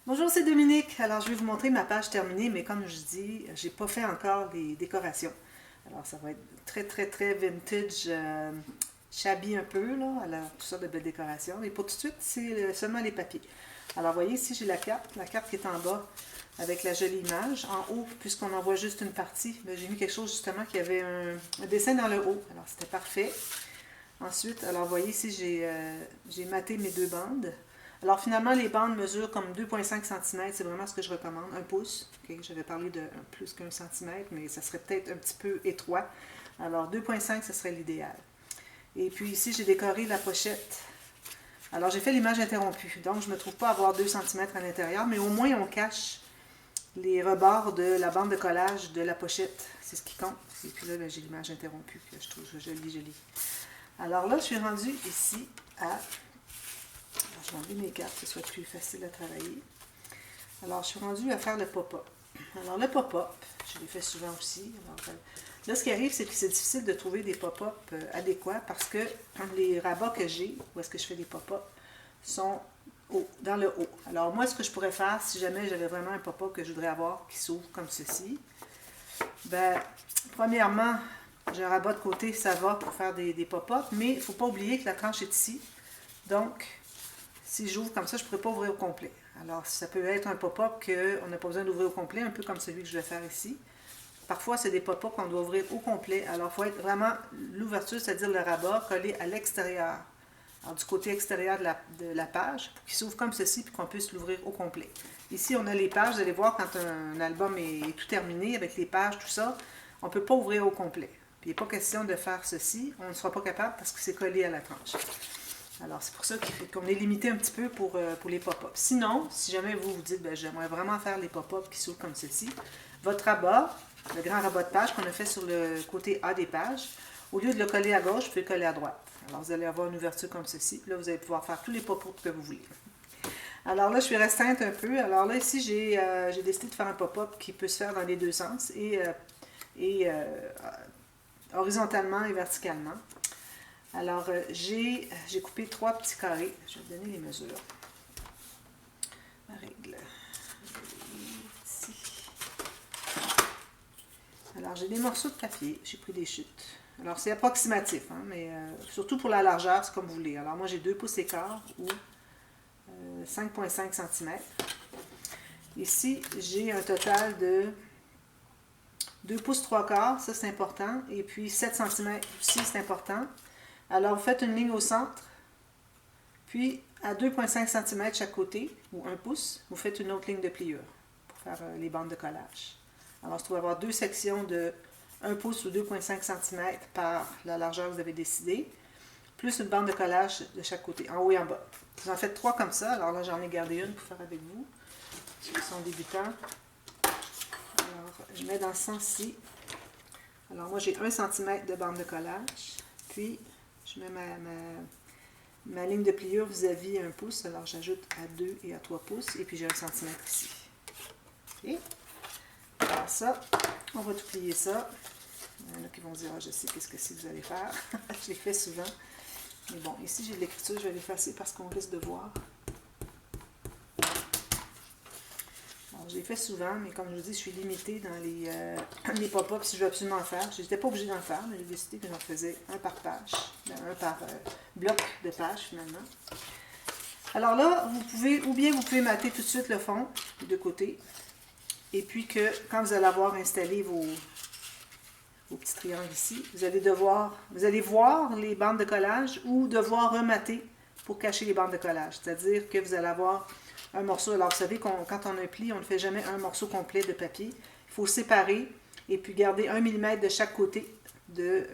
Bonjour, c'est Dominique. Alors, je vais vous montrer ma page terminée, mais comme je dis, j'ai pas fait encore les décorations. Alors, ça va être très, très, très vintage, shabby un peu, là, alors, tout ça de belles décorations. Et pour tout de suite, c'est seulement les papiers. Alors, vous voyez, ici, j'ai la carte qui est en bas avec la jolie image. En haut, puisqu'on en voit juste une partie, j'ai mis quelque chose justement qui avait un dessin dans le haut. Alors, c'était parfait. Ensuite, alors, vous voyez, ici, j'ai maté mes deux bandes. Alors finalement, les bandes mesurent comme 2,5 cm, c'est vraiment ce que je recommande, un pouce. Okay, j'avais parlé de plus qu'un centimètre, mais ça serait peut-être un petit peu étroit. Alors 2,5, ce serait l'idéal. Et puis ici, j'ai décoré la pochette. Alors j'ai fait l'image interrompue, donc je ne me trouve pas avoir 2 cm à l'intérieur, mais au moins on cache les rebords de la bande de collage de la pochette. C'est ce qui compte. Et puis là, j'ai l'image interrompue que je trouve jolie. Alors là, je suis rendue ici à... Alors, je vais enlever mes cartes, que ce soit plus facile à travailler. Alors, je suis rendue à faire le pop-up. Alors, le pop-up, je l'ai fait souvent aussi. Alors, là, ce qui arrive, c'est que c'est difficile de trouver des pop-up adéquats parce que les rabats que j'ai, où est-ce que je fais des pop-up, sont dans le haut. Alors, moi, ce que je pourrais faire, si jamais j'avais vraiment un pop-up que je voudrais avoir qui s'ouvre comme ceci, ben, premièrement, j'ai un rabat de côté, ça va pour faire des pop-up, mais il ne faut pas oublier que la tranche est ici. Donc, si j'ouvre comme ça, je ne pourrais pas ouvrir au complet. Alors, ça peut être un pop-up qu'on n'a pas besoin d'ouvrir au complet, un peu comme celui que je vais faire ici. Parfois, c'est des pop-up qu'on doit ouvrir au complet. Alors, il faut être vraiment l'ouverture, c'est-à-dire le rabat, collé à l'extérieur. Alors, du côté extérieur de la page, pour qu'il s'ouvre comme ceci, puis qu'on puisse l'ouvrir au complet. Ici, on a les pages. Vous allez voir, quand un album est tout terminé, avec les pages, tout ça, on ne peut pas ouvrir au complet. Puis, il n'est pas question de faire ceci. On ne sera pas capable parce que c'est collé à la tranche. Alors, c'est pour ça qu'on est limité un petit peu pour les pop-ups. Sinon, si jamais vous vous dites, ben, j'aimerais vraiment faire les pop-ups qui s'ouvrent comme ceci, votre rabat, le grand rabat de page qu'on a fait sur le côté A des pages, au lieu de le coller à gauche, vous pouvez le coller à droite. Alors, vous allez avoir une ouverture comme ceci. Là, vous allez pouvoir faire tous les pop-ups que vous voulez. Alors là, je suis restreinte un peu. Alors là, ici, j'ai décidé de faire un pop-up qui peut se faire dans les deux sens, et horizontalement et verticalement. Alors, j'ai coupé 3 petits carrés. Je vais vous donner les mesures. Ma règle. Ici. Alors, j'ai des morceaux de papier. J'ai pris des chutes. Alors, c'est approximatif, hein, mais surtout pour la largeur, c'est comme vous voulez. Alors, moi, j'ai 2 pouces et quart ou 5,5 cm. Ici, j'ai un total de 2 pouces 3 quarts, ça c'est important. Et puis 7 cm aussi, c'est important. Alors, vous faites une ligne au centre. Puis, à 2,5 cm chaque côté, ou 1 pouce, vous faites une autre ligne de pliure pour faire les bandes de collage. Alors, on se trouve avoir deux sections de 1 pouce ou 2,5 cm par la largeur que vous avez décidé, plus une bande de collage de chaque côté, en haut et en bas. Vous en faites 3 comme ça. Alors là, j'en ai gardé une pour faire avec vous, ceux qui sont débutants. Alors, je mets dans ce sens-ci. Alors, moi, j'ai 1 cm de bande de collage. Puis, je mets ma ligne de pliure vis-à-vis 1 pouce, alors j'ajoute à 2 et à 3 pouces, et puis j'ai 1 cm ici. Okay. Alors ça, on va tout plier ça. Il y en a qui vont dire, ah, je sais qu'est-ce que c'est que vous allez faire. Je l'ai fait souvent. Mais bon, ici j'ai de l'écriture, je vais l'effacer parce qu'on risque de voir. Alors, je l'ai fait souvent, mais comme je vous dis, je suis limitée dans les pop-ups si je veux absolument en faire. Je n'étais pas obligée d'en faire, mais j'ai décidé que j'en faisais un par page, un par bloc de page finalement. Alors là, vous pouvez, ou bien vous pouvez mater tout de suite le fond, des deux côtés, et puis que quand vous allez avoir installé vos petits triangles ici, vous allez voir les bandes de collage ou devoir remater pour cacher les bandes de collage. C'est-à-dire que vous allez avoir un morceau. Alors vous savez, quand on a un pli, on ne fait jamais un morceau complet de papier. Il faut séparer et puis garder 1 mm de chaque côté de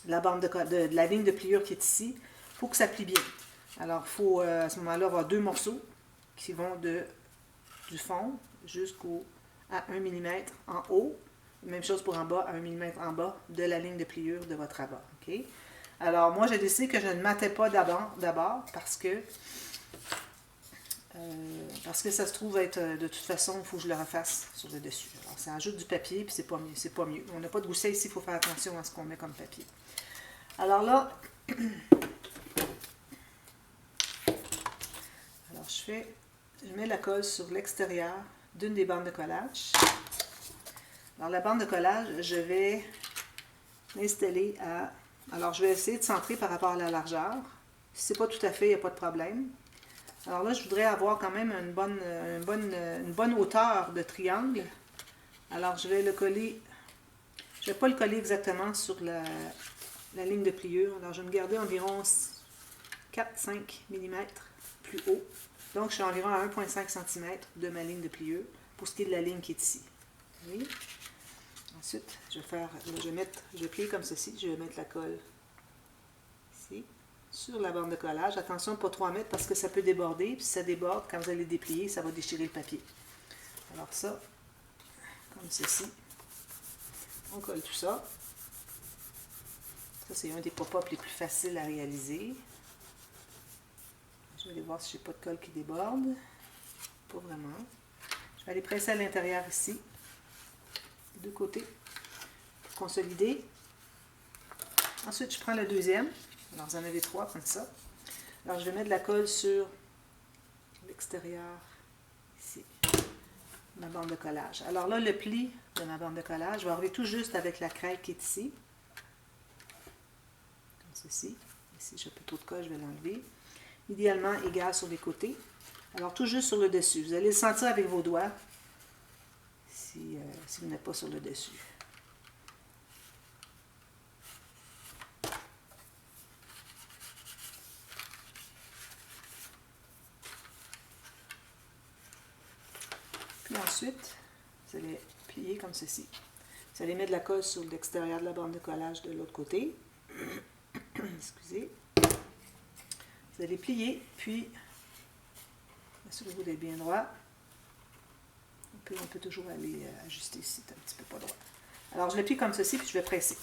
la bande de la ligne de pliure qui est ici pour que ça plie bien. Alors, il faut à ce moment-là avoir 2 morceaux qui vont du fond à 1 mm en haut. Même chose pour en bas, à 1 mm en bas de la ligne de pliure de votre rabat. Okay? Alors, moi, j'ai décidé que je ne matais pas d'abord parce que ça se trouve être, de toute façon, il faut que je le refasse sur le dessus. Alors, ça ajoute du papier, puis c'est pas mieux. C'est pas mieux. On n'a pas de gousset ici, il faut faire attention à ce qu'on met comme papier. Alors là, alors je fais je mets la colle sur l'extérieur d'une des bandes de collage. Alors la bande de collage, je vais l'installer à... Alors je vais essayer de centrer par rapport à la largeur. Si ce n'est pas tout à fait, il n'y a pas de problème. Alors là, je voudrais avoir quand même une bonne hauteur de triangle. Alors je vais le coller... Je ne vais pas le coller exactement sur la ligne de pliure. Alors je vais me garder environ 4-5 mm plus haut. Donc je suis environ à 1,5 cm de ma ligne de pliure pour ce qui est de la ligne qui est ici. Oui. Ensuite, je vais plier comme ceci. Je vais mettre la colle ici, sur la bande de collage. Attention de ne pas trop en mettre parce que ça peut déborder. Puis si ça déborde, quand vous allez déplier, ça va déchirer le papier. Alors ça, comme ceci. On colle tout ça. Ça, c'est un des pop-up les plus faciles à réaliser. Je vais aller voir si je n'ai pas de colle qui déborde. Pas vraiment. Je vais aller presser à l'intérieur ici. Deux côtés pour consolider. Ensuite, je prends le deuxième. Alors, vous en avez 3 comme ça. Alors, je vais mettre de la colle sur l'extérieur, ici, ma bande de collage. Alors là, le pli de ma bande de collage, je vais arriver tout juste avec la crête qui est ici. Comme ceci. Ici, j'ai un peu trop de colle, je vais l'enlever. Idéalement, égal sur les côtés. Alors, tout juste sur le dessus. Vous allez le sentir avec vos doigts si vous n'êtes pas sur le dessus. Puis ensuite, vous allez plier comme ceci. Vous allez mettre de la colle sur l'extérieur de la bande de collage de l'autre côté. Excusez. Vous allez plier, puis assurez-vous d'être bien droit. On peut toujours aller ajuster si c'est un petit peu pas droit. Alors, je le plie comme ceci, puis je vais presser.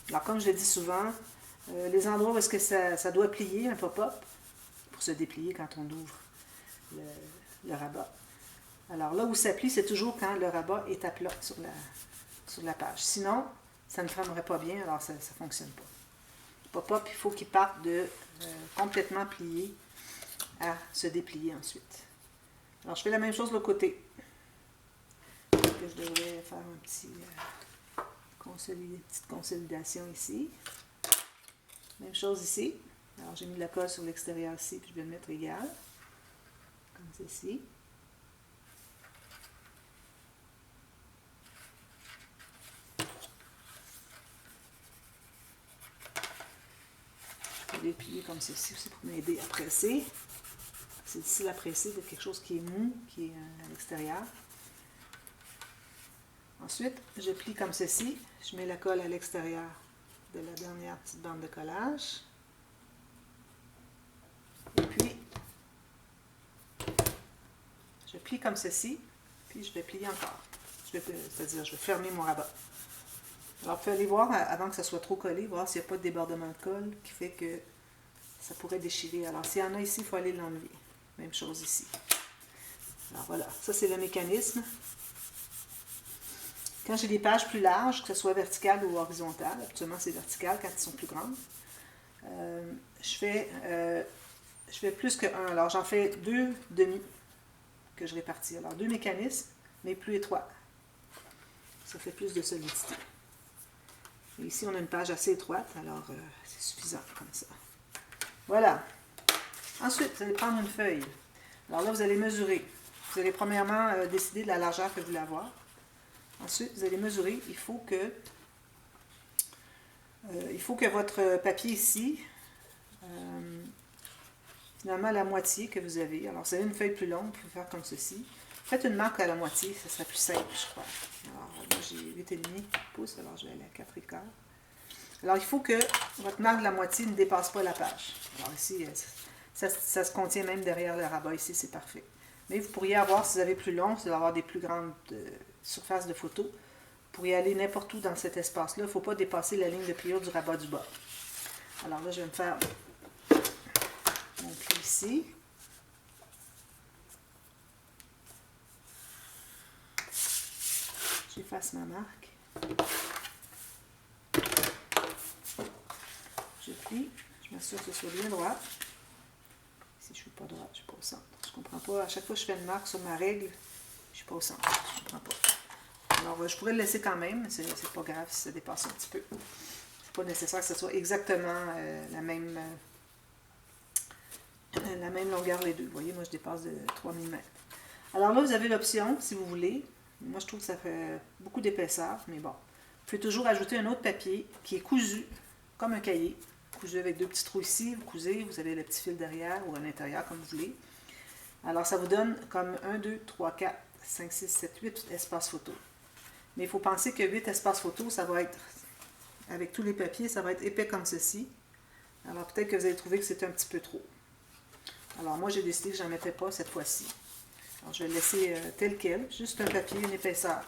Alors, comme je le dis souvent, les endroits où est-ce que ça doit plier, un pop-up, pour se déplier quand on ouvre le rabat. Alors, là où ça plie, c'est toujours quand le rabat est à plat sur la page. Sinon, ça ne fermerait pas bien, alors ça ne fonctionne pas. Le pop-up, il faut qu'il parte de complètement plié à se déplier ensuite. Alors, je fais la même chose de l'autre côté. Je devrais faire une petite consolidation ici. Même chose ici. Alors, j'ai mis de la colle sur l'extérieur ici, puis je vais le mettre égal. Comme ceci. Je vais les plier comme ceci aussi pour m'aider à presser. C'est difficile à presser de quelque chose qui est mou, qui est à l'extérieur. Ensuite, je plie comme ceci. Je mets la colle à l'extérieur de la dernière petite bande de collage. Et puis, je plie comme ceci. Puis, je vais plier encore. C'est-à-dire, je vais fermer mon rabat. Alors, vous pouvez aller voir, avant que ça soit trop collé, voir s'il n'y a pas de débordement de colle qui fait que ça pourrait déchirer. Alors, s'il y en a ici, il faut aller l'enlever. Même chose ici. Alors, voilà. Ça, c'est le mécanisme. Quand j'ai des pages plus larges, que ce soit verticales ou horizontales, habituellement c'est vertical quand elles sont plus grandes, je fais plus que 1. Alors j'en fais 2 demi que je répartis. Alors 2 mécanismes, mais plus étroits. Ça fait plus de solidité. Et ici on a une page assez étroite, alors c'est suffisant comme ça. Voilà. Ensuite, vous allez prendre une feuille. Alors là, vous allez mesurer. Vous allez premièrement décider de la largeur que vous voulez avoir. Ensuite, vous allez mesurer. Il faut que votre papier ici, finalement, la moitié que vous avez. Alors, vous avez une feuille plus longue, vous pouvez faire comme ceci. Faites une marque à la moitié, ça sera plus simple, je crois. Alors, moi, j'ai 8,5 pouces, alors je vais aller à 4,15. Alors, il faut que votre marque de la moitié ne dépasse pas la page. Alors, ici, ça se contient même derrière le rabat. Ici, c'est parfait. Mais vous pourriez avoir, si vous avez plus long, si vous allez avoir des plus grandes surfaces de photo, vous pourriez aller n'importe où dans cet espace-là. Il ne faut pas dépasser la ligne de pliure du rabat du bas. Alors là, je vais me faire mon pli ici. J'efface ma marque. Je plie. Je m'assure que ce soit bien droit. Si je ne suis pas droit, je ne suis pas au centre. Je comprends pas. À chaque fois que je fais une marque sur ma règle, je suis pas au centre. Je ne prends pas. Alors, je pourrais le laisser quand même, mais c'est pas grave si ça dépasse un petit peu. C'est pas nécessaire que ce soit exactement la même longueur les deux. Vous voyez, moi, je dépasse de 3 mm. Alors là, vous avez l'option, si vous voulez. Moi, je trouve que ça fait beaucoup d'épaisseur, mais bon. Vous pouvez toujours ajouter un autre papier qui est cousu, comme un cahier. Cousu avec 2 petits trous ici, vous cousez, vous avez le petit fil derrière ou à l'intérieur, comme vous voulez. Alors, ça vous donne comme 1, 2, 3, 4, 5, 6, 7, 8 espaces photo. Mais il faut penser que 8 espaces photo, ça va être, avec tous les papiers, ça va être épais comme ceci. Alors, peut-être que vous allez trouver que c'est un petit peu trop. Alors, moi, j'ai décidé que je n'en mettais pas cette fois-ci. Alors, je vais le laisser tel quel, juste un papier, une épaisseur.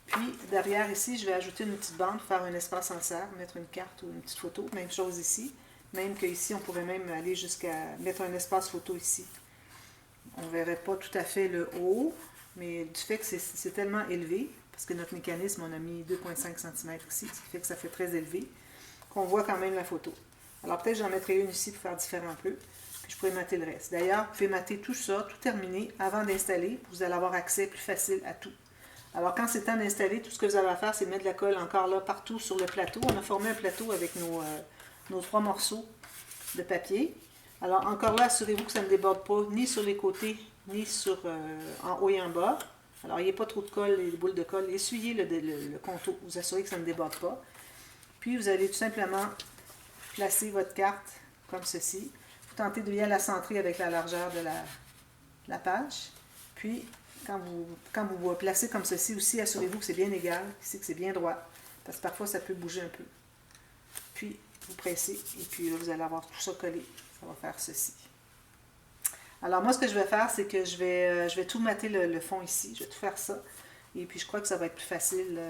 Puis, derrière ici, je vais ajouter une petite bande, faire un espace en serre, mettre une carte ou une petite photo. Même chose ici. Même qu'ici, on pourrait même aller jusqu'à mettre un espace photo ici. On ne verrait pas tout à fait le haut, mais du fait que c'est tellement élevé, parce que notre mécanisme, on a mis 2,5 cm ici, ce qui fait que ça fait très élevé, qu'on voit quand même la photo. Alors, peut-être j'en mettrai une ici pour faire différent un peu. Puis je pourrais mater le reste. D'ailleurs, vous pouvez mater tout ça, tout terminé, avant d'installer. Vous allez avoir accès plus facile à tout. Alors, quand c'est temps d'installer, tout ce que vous avez à faire, c'est mettre de la colle encore là, partout sur le plateau. On a formé un plateau avec nos 3 morceaux de papier. Alors, encore là, assurez-vous que ça ne déborde pas ni sur les côtés, ni en haut et en bas. Alors, il n'y a pas trop de colle, les boules de colle. Essuyez le contour. Vous assurez que ça ne déborde pas. Puis, vous allez tout simplement placer votre carte comme ceci. Tentez de bien la centrer avec la largeur de la page. Puis, quand vous placez comme ceci aussi, assurez-vous que c'est bien égal, ici que c'est bien droit, parce que parfois ça peut bouger un peu. Puis, vous pressez, et puis là, vous allez avoir tout ça collé. Ça va faire ceci. Alors, moi, ce que je vais faire, c'est que je vais tout mater le fond ici. Je vais tout faire ça. Et puis, je crois que ça va être plus facile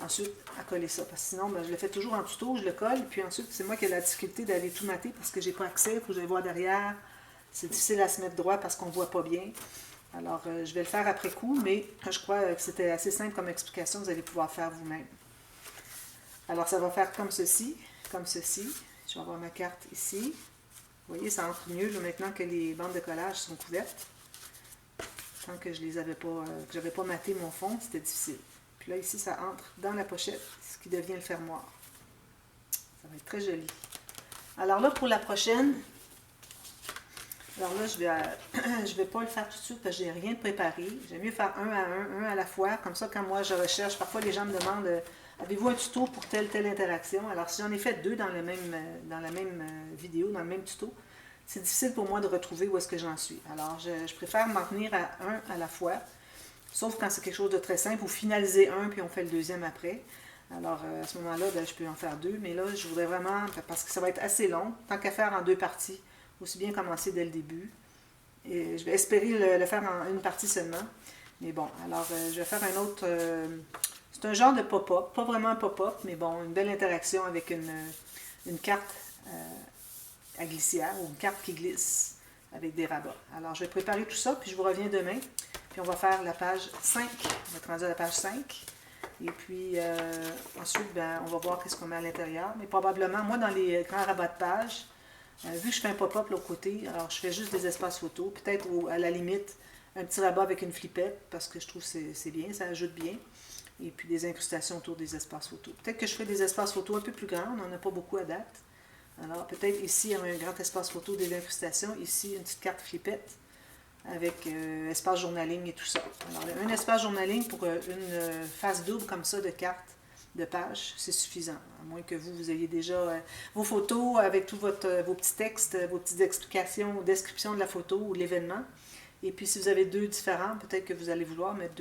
ensuite à coller ça. Parce que sinon, je le fais toujours en tuto, je le colle. Puis ensuite, c'est moi qui ai la difficulté d'aller tout mater parce que j'ai pas accès. Il faut que je voir derrière. C'est difficile à se mettre droit parce qu'on ne voit pas bien. Alors, je vais le faire après coup, mais je crois que c'était assez simple comme explication. Vous allez pouvoir faire vous-même. Alors, ça va faire comme ceci, comme ceci. Je vais avoir ma carte ici. Vous voyez, ça entre mieux là, maintenant que les bandes de collage sont couvertes. Tant que je les avais pas, que j'avais pas maté mon fond, c'était difficile. Puis là, ici, ça entre dans la pochette, ce qui devient le fermoir. Ça va être très joli. Alors là, pour la prochaine, alors là, je vais pas le faire tout de suite parce que j'ai rien préparé. J'aime mieux faire un à la fois. Comme ça, quand moi, je recherche, parfois les gens me demandent avez-vous un tuto pour telle interaction? Alors, si j'en ai fait 2 dans la même vidéo, dans le même tuto, c'est difficile pour moi de retrouver où est-ce que j'en suis. Alors, je préfère m'en tenir à un à la fois. Sauf quand c'est quelque chose de très simple, vous finalisez un, puis on fait le deuxième après. Alors, à ce moment-là, je peux en faire 2. Mais là, je voudrais vraiment, parce que ça va être assez long, tant qu'à faire en 2 parties, aussi bien commencer dès le début. Et je vais espérer le faire en une partie seulement. Mais bon, alors, je vais faire un autre... c'est un genre de pop-up, pas vraiment un pop-up, mais bon, une belle interaction avec une carte à glissière, ou une carte qui glisse avec des rabats. Alors, je vais préparer tout ça, puis je vous reviens demain. Puis on va faire la page 5. On va être rendu à la page 5. Et puis ensuite, on va voir qu'est-ce qu'on met à l'intérieur. Mais probablement, moi, dans les grands rabats de page, vu que je fais un pop-up l'autre côté, alors je fais juste des espaces photos. Peut-être à la limite, un petit rabat avec une flippette, parce que je trouve que c'est bien, ça ajoute bien. Et puis des incrustations autour des espaces photos. Peut-être que je ferai des espaces photos un peu plus grands. On n'en a pas beaucoup à date. Alors peut-être ici, il y a un grand espace photo, des incrustations. Ici, une petite carte flippette avec espace journaling et tout ça. Alors, un espace journaling pour une face double comme ça de carte de page, c'est suffisant. À moins que vous ayez déjà vos photos avec tous vos petits textes, vos petites explications, description de la photo ou l'événement. Et puis, si vous avez 2 différents, peut-être que vous allez vouloir mettre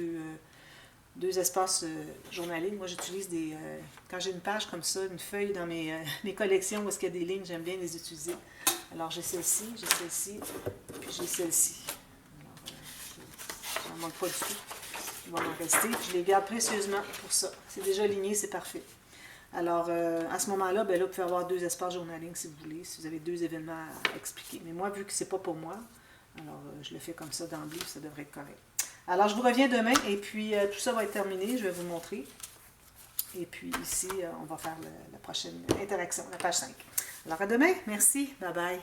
deux espaces journaling. Moi, j'utilise quand j'ai une page comme ça, une feuille dans mes collections où est-ce qu'il y a des lignes, j'aime bien les utiliser. Alors, j'ai celle-ci, puis j'ai celle-ci. Ça ne manque pas du tout. Il va m'en rester. Je les garde précieusement pour ça. C'est déjà aligné, c'est parfait. Alors, à ce moment-là, là, vous pouvez avoir 2 espaces journaling si vous voulez, si vous avez 2 événements à expliquer. Mais moi, vu que c'est pas pour moi, alors je le fais comme ça d'emblée, ça devrait être correct. Alors, je vous reviens demain et puis tout ça va être terminé. Je vais vous le montrer. Et puis ici, on va faire la prochaine interaction, la page 5. Alors, à demain. Merci. Bye bye.